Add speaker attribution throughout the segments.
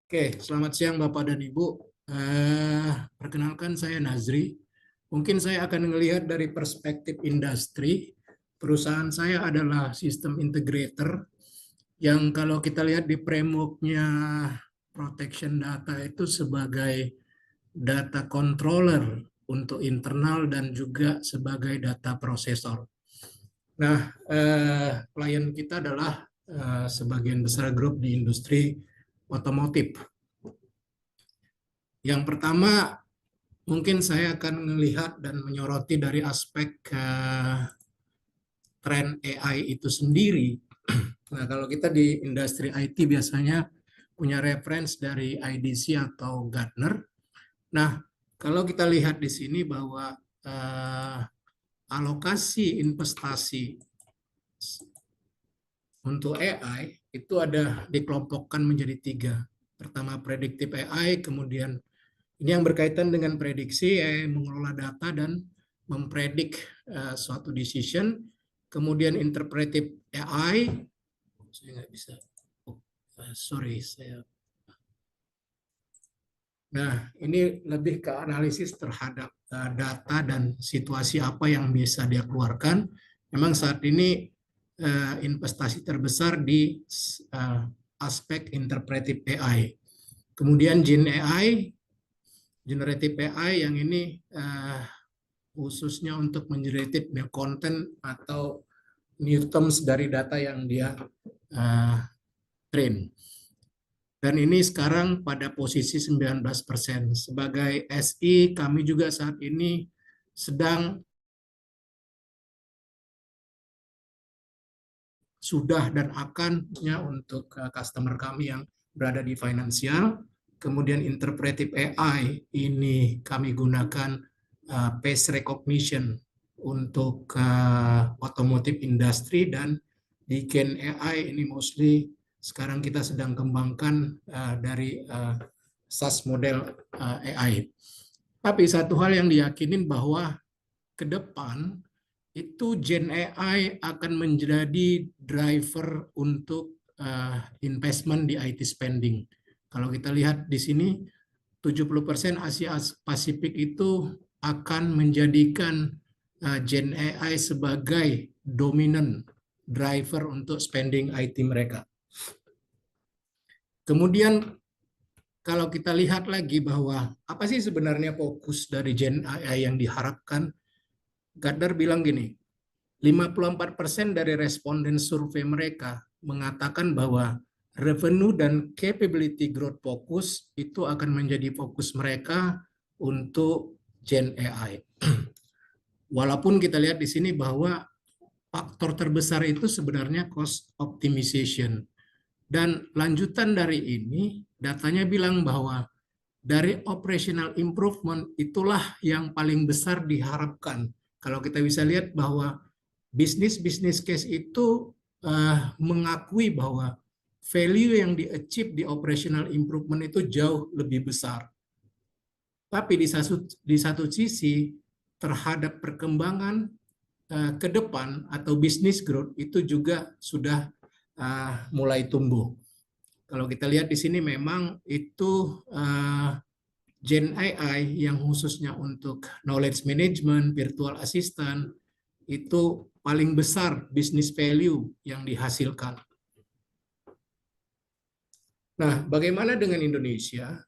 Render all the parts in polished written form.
Speaker 1: Oke, selamat siang Bapak dan Ibu. Perkenalkan saya Nazri. Mungkin saya akan melihat dari perspektif industri. Perusahaan saya adalah sistem integrator yang kalau kita lihat di framework-nya protection data itu sebagai data controller untuk internal dan juga sebagai data processor. Nah, klien kita adalah sebagian besar grup di industri otomotif. Yang pertama, mungkin saya akan melihat dan menyoroti dari aspek tren AI itu sendiri. Nah, kalau kita di industri IT biasanya punya reference dari IDC atau Gartner. Nah, kalau kita lihat di sini bahwa alokasi investasi untuk AI itu ada dikelompokkan menjadi 3. Pertama, predictive AI, kemudian ini yang berkaitan dengan prediksi, mengelola data dan mempredik suatu decision. Kemudian interpretive AI, saya nggak bisa, sorry, saya. Nah, ini lebih ke analisis terhadap data dan situasi apa yang bisa dia keluarkan. Memang saat ini investasi terbesar di aspek interpretive AI. Kemudian Gen AI, generative AI yang ini khususnya untuk menjerated content atau new terms dari data yang dia train. Dan ini sekarang pada posisi 19%. Sebagai SI, kami juga saat ini sedang sudah dan akannya untuk customer kami yang berada di finansial. Kemudian interpretive AI ini kami gunakan face recognition untuk automotive industry, dan di Gen AI ini mostly sekarang kita sedang kembangkan dari SaaS model AI. Tapi satu hal yang diyakinin bahwa ke depan itu Gen AI akan menjadi driver untuk investment di IT spending. Kalau kita lihat di sini, 70% Asia Pasifik itu akan menjadikan Gen AI sebagai dominant driver untuk spending IT mereka. Kemudian kalau kita lihat lagi bahwa apa sih sebenarnya fokus dari Gen AI yang diharapkan, Gartner bilang gini, 54% dari responden survei mereka mengatakan bahwa revenue dan capability growth fokus itu akan menjadi fokus mereka untuk Gen AI. Walaupun kita lihat di sini bahwa faktor terbesar itu sebenarnya cost optimization. Dan lanjutan dari ini, datanya bilang bahwa dari operational improvement itulah yang paling besar diharapkan. Kalau kita bisa lihat bahwa bisnis case itu mengakui bahwa value yang di-achieve di operational improvement itu jauh lebih besar. Tapi di satu sisi terhadap perkembangan ke depan atau bisnis growth itu juga sudah mulai tumbuh. Kalau kita lihat di sini memang itu Gen AI yang khususnya untuk knowledge management, virtual assistant, itu paling besar bisnis value yang dihasilkan. Nah, bagaimana dengan Indonesia?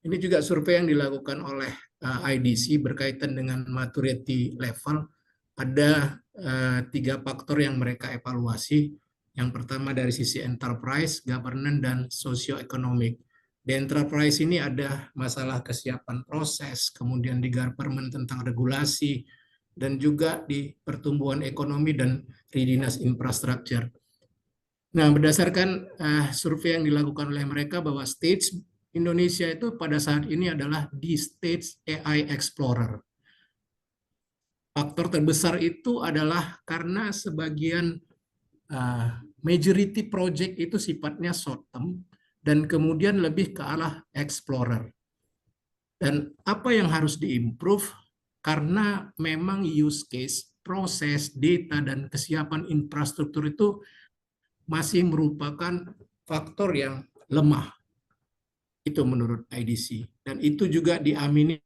Speaker 1: Ini juga survei yang dilakukan oleh IDC berkaitan dengan maturity level. Ada 3 faktor yang mereka evaluasi. Yang pertama dari sisi enterprise, governance, dan socio-economic. Di enterprise ini ada masalah kesiapan proses, kemudian di government tentang regulasi, dan juga di pertumbuhan ekonomi dan readiness infrastructure. Nah, berdasarkan survei yang dilakukan oleh mereka bahwa stage Indonesia itu pada saat ini adalah di stage AI Explorer. Faktor terbesar itu adalah karena sebagian majority project itu sifatnya short term dan kemudian lebih ke arah explorer. Dan apa yang harus diimprove karena memang use case, proses, data, dan kesiapan infrastruktur itu masih merupakan faktor yang lemah. Itu menurut IDC. Dan itu juga diaminin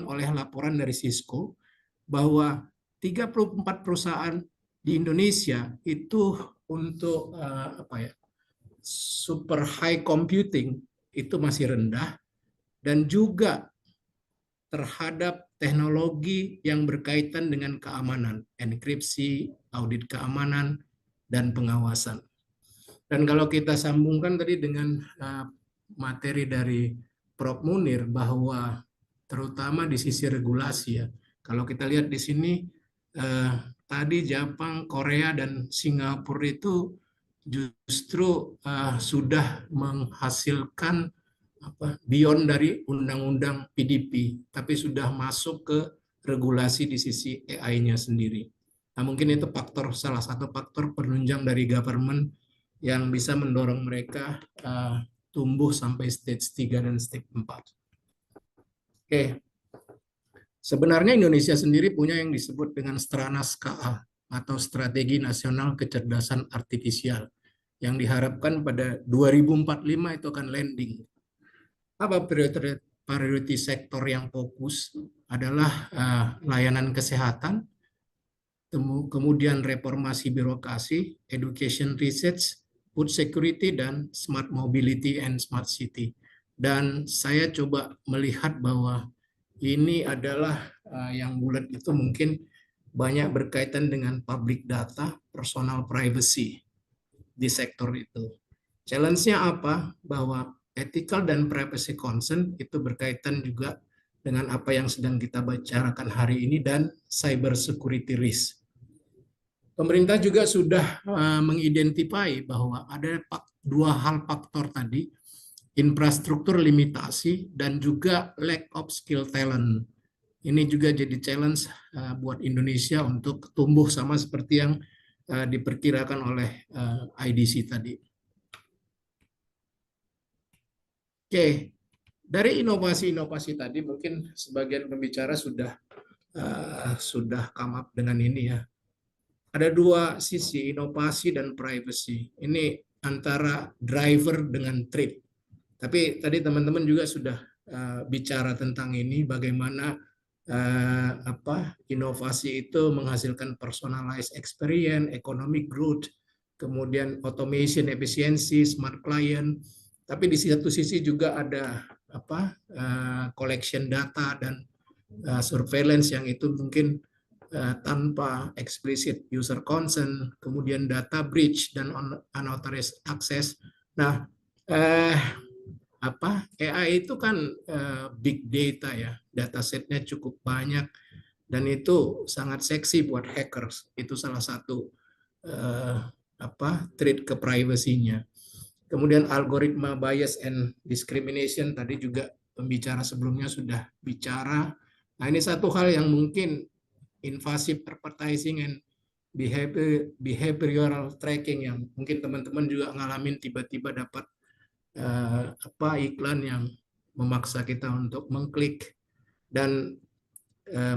Speaker 1: oleh laporan dari Cisco bahwa 34 perusahaan di Indonesia itu untuk super high computing itu masih rendah, dan juga terhadap teknologi yang berkaitan dengan keamanan, enkripsi, audit keamanan, dan pengawasan. Dan kalau kita sambungkan tadi dengan materi dari Prof. Munir, bahwa terutama di sisi regulasi ya, kalau kita lihat di sini tadi Jepang, Korea, dan Singapura itu justru sudah menghasilkan beyond dari undang-undang PDP, tapi sudah masuk ke regulasi di sisi AI-nya sendiri. Nah, mungkin itu salah satu faktor penunjang dari government yang bisa mendorong mereka tumbuh sampai stage 3 dan stage 4. Oke. Sebenarnya Indonesia sendiri punya yang disebut dengan Stranas KA atau Strategi Nasional Kecerdasan Artifisial yang diharapkan pada 2045 itu akan landing. Apa priority sektor yang fokus adalah layanan kesehatan, kemudian reformasi birokrasi, education research, food security, dan smart mobility and smart city. Dan saya coba melihat bahwa ini adalah yang bulat itu mungkin banyak berkaitan dengan public data, personal privacy di sektor itu. Challenge-nya apa? Bahwa ethical dan privacy concern itu berkaitan juga dengan apa yang sedang kita bicarakan hari ini dan cyber security risk. Pemerintah juga sudah mengidentifikasi bahwa ada dua hal faktor tadi, infrastruktur limitasi dan juga lack of skill talent. Ini juga jadi challenge buat Indonesia untuk tumbuh sama seperti yang diperkirakan oleh IDC tadi. Oke, dari inovasi-inovasi tadi mungkin sebagian pembicara sudah come up dengan ini ya. Ada dua sisi, inovasi dan privacy. Ini antara driver dengan trade. Tapi tadi teman-teman juga sudah bicara tentang ini, bagaimana inovasi itu menghasilkan personalized experience, economic growth, kemudian automation, efisiensi, smart client. Tapi di satu sisi juga ada collection data dan surveillance yang itu mungkin tanpa explicit user consent, kemudian data breach dan unauthorized access. Nah, AI itu kan big data ya, datasetnya cukup banyak dan itu sangat seksi buat hackers. Itu salah satu threat ke privasinya. Kemudian algoritma bias and discrimination tadi juga pembicara sebelumnya sudah bicara. Nah, ini satu hal yang mungkin invasive advertising and behavioral tracking yang mungkin teman-teman juga ngalamin, tiba-tiba dapat iklan yang memaksa kita untuk mengklik, dan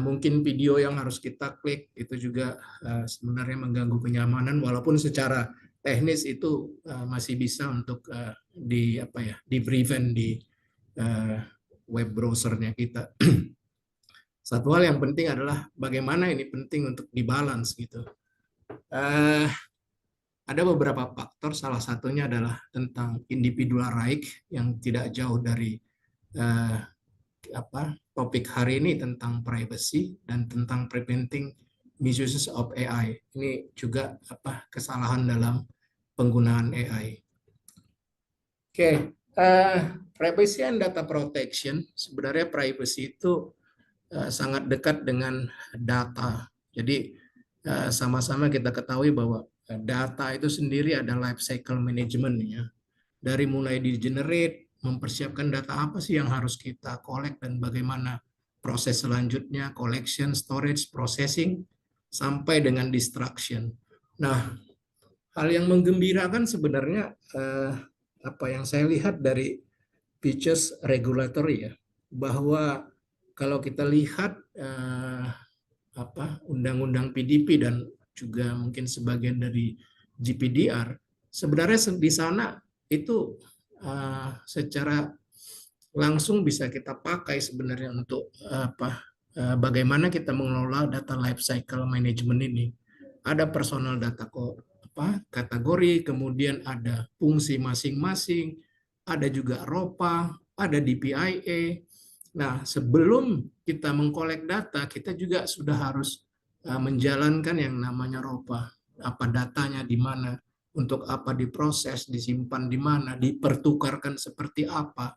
Speaker 1: mungkin video yang harus kita klik itu juga sebenarnya mengganggu kenyamanan, walaupun secara teknis itu masih bisa untuk di prevent di web browsernya kita. Satu hal yang penting adalah bagaimana ini penting untuk dibalance gitu. Ada beberapa faktor, salah satunya adalah tentang individual right yang tidak jauh dari topik hari ini tentang privacy dan tentang preventing misuses of AI. Ini juga kesalahan dalam penggunaan AI. Oke, privacy and data protection, sebenarnya privacy itu sangat dekat dengan data. Jadi sama-sama kita ketahui bahwa data itu sendiri ada life cycle management ya. Dari mulai di generate, mempersiapkan data apa sih yang harus kita collect dan bagaimana proses selanjutnya, collection, storage, processing, sampai dengan destruction. Nah, hal yang menggembirakan sebenarnya apa yang saya lihat dari features regulatory ya, bahwa kalau kita lihat undang-undang PDP dan juga mungkin sebagian dari GPDR, sebenarnya di sana itu secara langsung bisa kita pakai sebenarnya untuk bagaimana kita mengelola data lifecycle management ini. Ada personal data kategori, kemudian ada fungsi masing-masing, ada juga ROPA, ada DPIA. Nah, sebelum kita mengkolek data, kita juga sudah harus menjalankan yang namanya ROPA. Apa datanya di mana, untuk apa diproses, disimpan di mana, dipertukarkan seperti apa.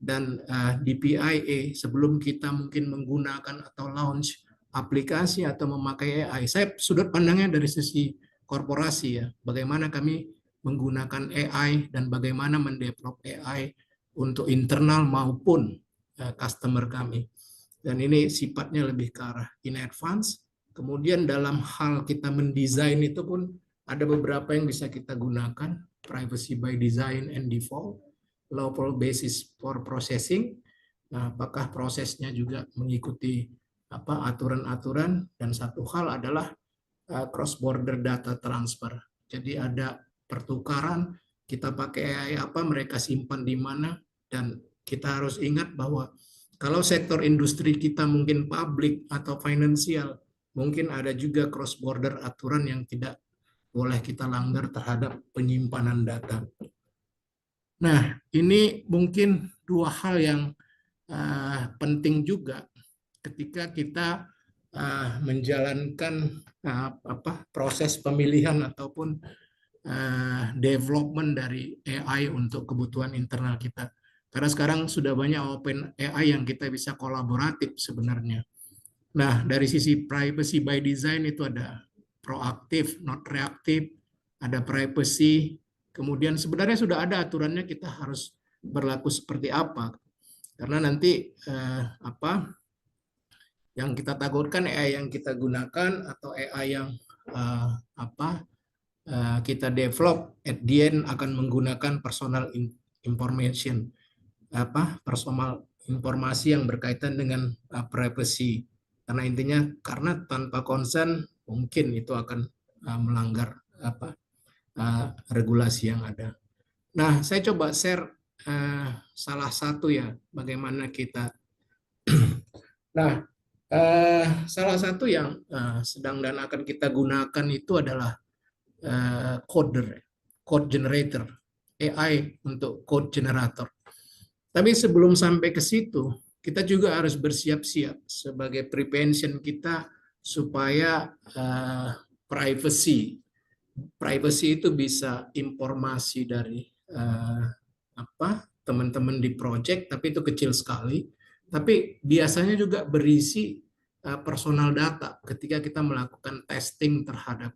Speaker 1: Dan DPIA sebelum kita mungkin menggunakan atau launch aplikasi atau memakai AI. Saya sudut pandangnya dari sisi korporasi ya, bagaimana kami menggunakan AI dan bagaimana mendevelop AI untuk internal maupun customer kami. Dan ini sifatnya lebih ke arah in advance. Kemudian dalam hal kita mendesain itu pun ada beberapa yang bisa kita gunakan, privacy by design and default, lawful basis for processing. Nah, apakah prosesnya juga mengikuti aturan-aturan, dan satu hal adalah cross border data transfer. Jadi ada pertukaran, kita pakai AI apa, mereka simpan di mana, dan kita harus ingat bahwa kalau sektor industri kita mungkin publik atau finansial, mungkin ada juga cross border aturan yang tidak boleh kita langgar terhadap penyimpanan data. Nah, ini mungkin dua hal yang penting juga ketika kita menjalankan proses pemilihan ataupun development dari AI untuk kebutuhan internal kita. Karena sekarang sudah banyak open AI yang kita bisa kolaboratif sebenarnya. Nah, dari sisi privacy by design itu ada proaktif, not reaktif, ada privacy. Kemudian sebenarnya sudah ada aturannya, kita harus berlaku seperti apa. Karena nanti yang kita takutkan AI yang kita gunakan atau AI yang kita develop at the end akan menggunakan personal information, personal informasi yang berkaitan dengan privacy. Karena intinya karena tanpa consent mungkin itu akan melanggar regulasi yang ada. Nah, saya coba share salah satu ya bagaimana kita. Nah, salah satu yang sedang dan akan kita gunakan itu adalah code generator, AI untuk code generator. Tapi sebelum sampai ke situ, kita juga harus bersiap-siap sebagai prevention kita supaya privacy itu bisa informasi dari teman-teman di project, tapi itu kecil sekali. Tapi biasanya juga berisi personal data ketika kita melakukan testing terhadap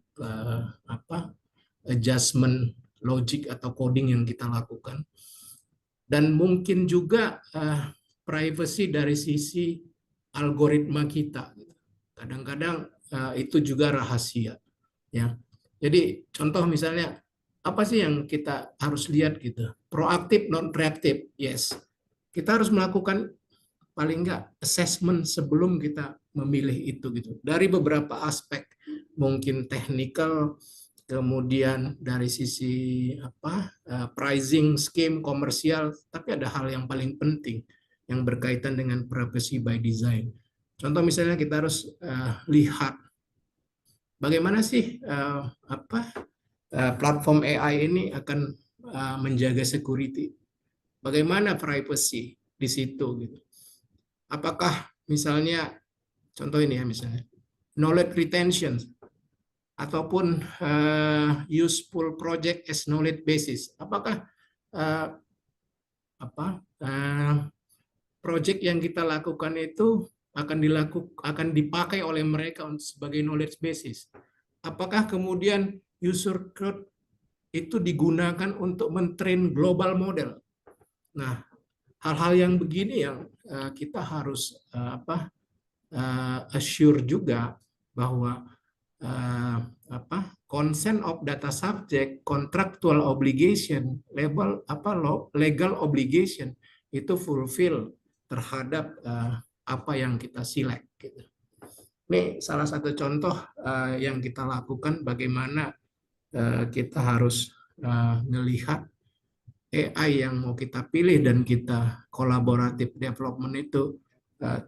Speaker 1: adjustment logic atau coding yang kita lakukan. Dan mungkin juga privacy dari sisi algoritma kita. Kadang-kadang itu juga rahasia. Ya. Jadi contoh misalnya, apa sih yang kita harus lihat gitu? Proaktif, non reaktif. Yes. Kita harus melakukan paling enggak assessment sebelum kita memilih itu gitu. Dari beberapa aspek, mungkin technical, kemudian dari sisi pricing scheme komersial, tapi ada hal yang paling penting yang berkaitan dengan privacy by design. Contoh misalnya kita harus lihat bagaimana sih platform AI ini akan menjaga security, bagaimana privacy di situ gitu. Apakah misalnya contoh ini ya, misalnya knowledge retention ataupun useful project as knowledge basis. Apakah project yang kita lakukan itu akan dipakai oleh mereka sebagai knowledge basis? Apakah kemudian user code itu digunakan untuk mentrain global model? Nah, hal-hal yang begini yang kita harus assure juga bahwa consent of data subject, contractual obligation, legal obligation itu fulfill terhadap apa yang kita select. Gitu. Ini salah satu contoh yang kita lakukan bagaimana kita harus melihat AI yang mau kita pilih dan kita kolaboratif development itu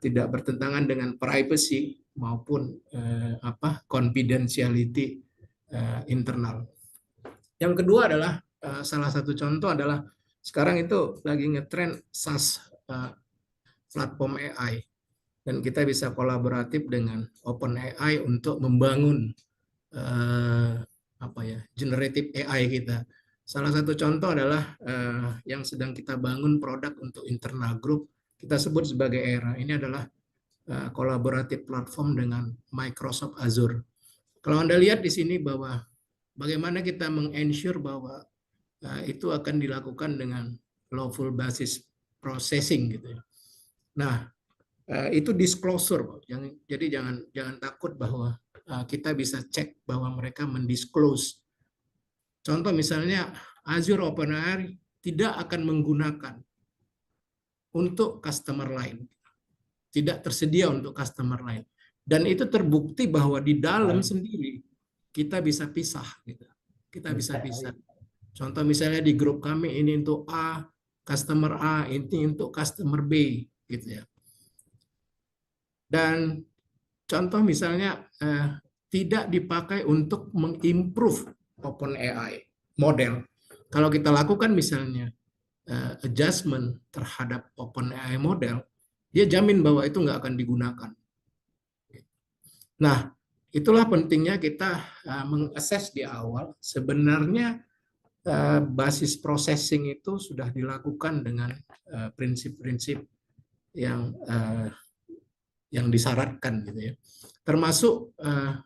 Speaker 1: tidak bertentangan dengan privacy maupun confidentiality internal. Yang kedua adalah salah satu contoh adalah sekarang itu lagi ngetrend SaaS platform AI, dan kita bisa kolaboratif dengan OpenAI untuk membangun generative AI kita. Salah satu contoh adalah yang sedang kita bangun produk untuk internal group, kita sebut sebagai ERA. Ini adalah kolaboratif platform dengan Microsoft Azure. Kalau Anda lihat di sini bahwa bagaimana kita meng-ensure bahwa itu akan dilakukan dengan lawful basis processing gitu ya. Nah, itu disclosure, jadi jangan takut bahwa kita bisa cek bahwa mereka mendisclose. Contoh misalnya Azure OpenAI tidak akan menggunakan untuk customer lain, tidak tersedia untuk customer lain, dan itu terbukti bahwa di dalam sendiri kita bisa pisah, gitu. Kita bisa pisah. Contoh misalnya di grup kami ini untuk A, customer A, ini untuk customer B, gitu ya. Dan contoh misalnya tidak dipakai untuk mengimprove OpenAI model. Kalau kita lakukan misalnya adjustment terhadap OpenAI model, dia jamin bahwa itu nggak akan digunakan. Nah, itulah pentingnya kita mengakses di awal. Sebenarnya basis processing itu sudah dilakukan dengan prinsip-prinsip yang disyaratkan gitu ya. Termasuk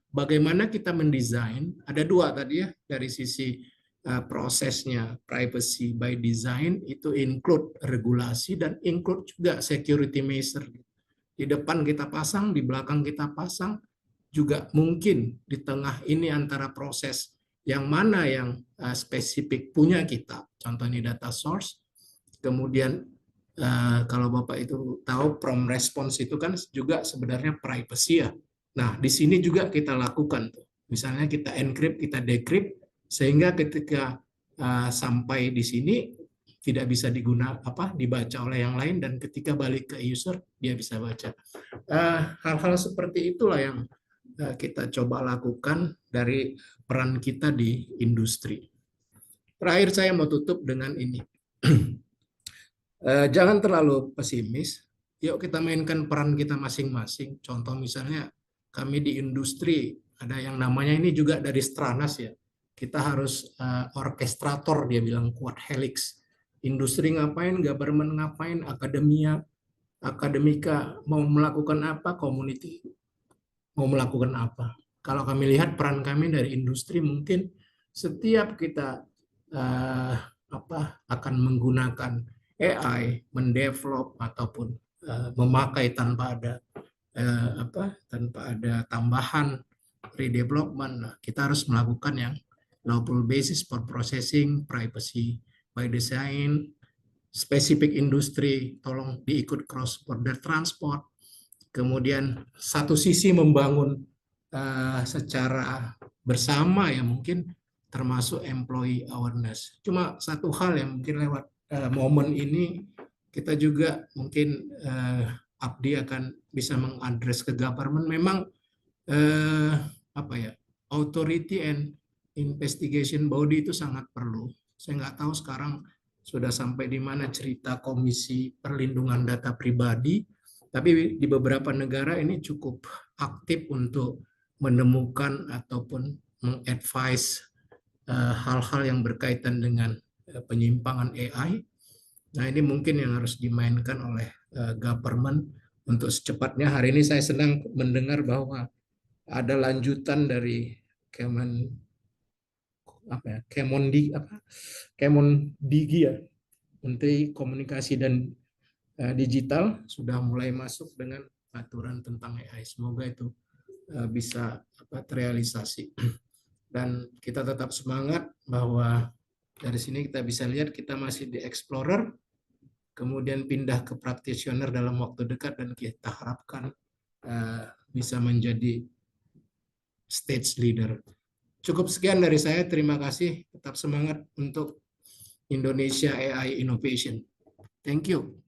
Speaker 1: bagaimana kita mendesain, ada dua tadi ya, dari sisi prosesnya privacy by design itu include regulasi dan include juga security measure. Di depan kita pasang, di belakang kita pasang, juga mungkin di tengah ini antara proses yang mana yang spesifik punya kita, contohnya data source, kemudian kalau Bapak itu tahu prompt response itu kan juga sebenarnya privacy ya. Nah, di sini juga kita lakukan tuh. Misalnya kita encrypt, kita decrypt, sehingga ketika sampai di sini tidak bisa dibaca oleh yang lain, dan ketika balik ke user dia bisa baca. Hal-hal seperti itulah yang kita coba lakukan dari peran kita di industri. Terakhir saya mau tutup dengan ini. Jangan terlalu pesimis. Yuk kita mainkan peran kita masing-masing. Contoh misalnya kami di industri ada yang namanya ini juga dari Stranas ya. Kita harus orkestrator, dia bilang quad helix. Industri ngapain, government ngapain, akademika mau melakukan apa, community mau melakukan apa. Kalau kami lihat peran kami dari industri, mungkin setiap kita akan menggunakan AI, mendevelop ataupun memakai tanpa ada tambahan redevelopment, kita harus melakukan yang lawful basis for processing, privacy by design, spesifik industri, tolong diikut cross border transport. Kemudian satu sisi membangun secara bersama ya, mungkin termasuk employee awareness. Cuma satu hal yang mungkin lewat momen ini kita juga mungkin Abdi akan bisa mengadres ke government. Memang authority and investigation body itu sangat perlu. Saya nggak tahu sekarang sudah sampai di mana cerita Komisi Perlindungan Data Pribadi, tapi di beberapa negara ini cukup aktif untuk menemukan ataupun mengadvise hal-hal yang berkaitan dengan penyimpangan AI. Nah, ini mungkin yang harus dimainkan oleh government untuk secepatnya. Hari ini saya senang mendengar bahwa ada lanjutan dari Kemendigi ya, Menteri Komunikasi dan Digital sudah mulai masuk dengan aturan tentang AI. Semoga itu bisa terrealisasi. Dan kita tetap semangat bahwa dari sini kita bisa lihat kita masih di explorer, kemudian pindah ke practitioner dalam waktu dekat, dan kita harapkan bisa menjadi stage leader. Cukup sekian dari saya, terima kasih, tetap semangat untuk Indonesia AI Innovation. Thank you.